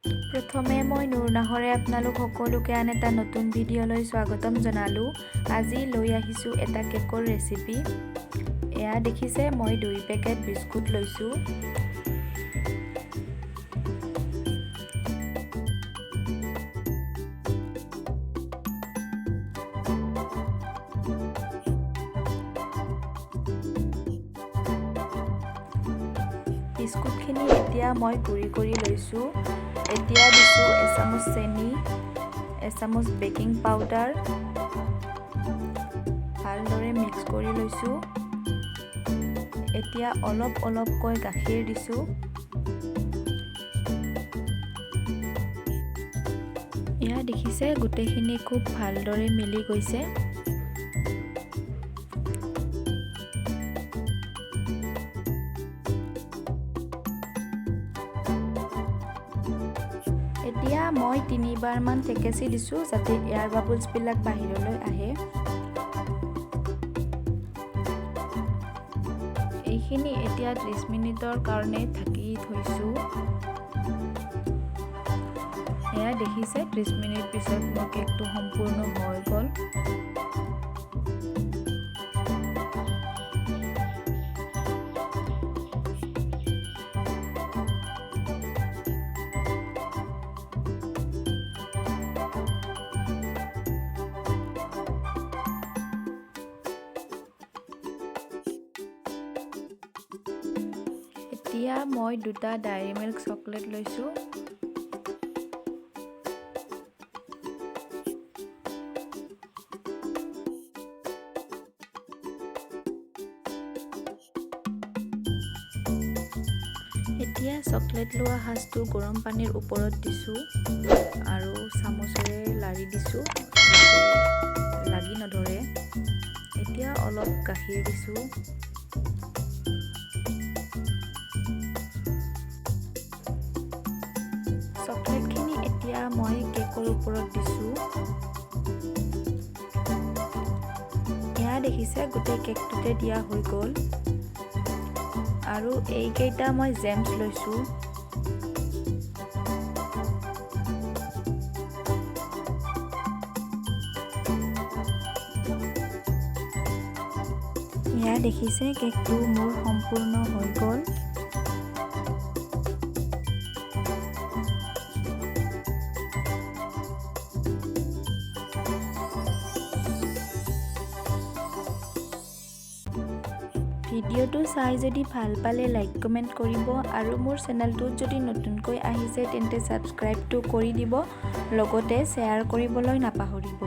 প্ৰথমে মই নুৰনাহৰে আপোনালোক সকলোকে আন এটা নতুন ভিডিঅ'লৈ স্বাগতম জনালোঁ। আজি লৈ আহিছোঁ এটা কেকৰ ৰেচিপি। এয়া দেখিছে মই 2 পেকেট বিস্কুট লৈছোঁ। বিস্কুটখিনি এতিয়া মই গুড়ি কৰি লৈছোঁ। এতিয়া দিছোঁ এচামুচ চেনি, এচামুচ বেকিং পাউডাৰ, ভালদৰে মিক্স কৰি লৈছোঁ। এতিয়া অলপকৈ গাখীৰ দিছোঁ। এয়া দেখিছে গোটেইখিনি খুব ভালদৰে মিলি গৈছে। এতিয়া মই 3 বাৰমান ঠেকেচি দিছোঁ যাতে এয়াৰ বাবলছবিলাক বাহিৰলৈ আহে। এইখিনি এতিয়া 30 মিনিটৰ কাৰণে ঢাকি থৈছোঁ। এয়া দেখিছে 30 মিনিট পিছত মোৰ কেকটো সম্পূৰ্ণ হৈ গ'ল। এতিয়া মই 2টা ডায়েৰী মিল্ক চকলেট লৈছোঁ। এতিয়া চকলেট লোৱা সাজটো গৰম পানীৰ ওপৰত দিছোঁ আৰু চামুচেৰে লাৰি দিছোঁ যাতে লাগি নধৰে। এতিয়া অলপ গাখীৰ দিছোঁ। চকলেটখিনি এতিয়া মই কেকৰ ওপৰত দিছোঁ। এয়া দেখিছে গোটেই কেকটোতে দিয়া হৈ গ'ল। আৰু এইকেইটা মই জেমছ লৈছোঁ। এয়া দেখিছে কেকটো মোৰ সম্পূৰ্ণ হৈ গ'ল। ভিডিঅ'টো চাই যদি ভাল পালে লাইক কমেণ্ট কৰিব আৰু মোৰ চেনেলটোত যদি নতুনকৈ আহিছে তেন্তে ছাবস্ক্ৰাইবটো কৰি দিব, লগতে শ্বেয়াৰ কৰিবলৈ নাপাহৰিব।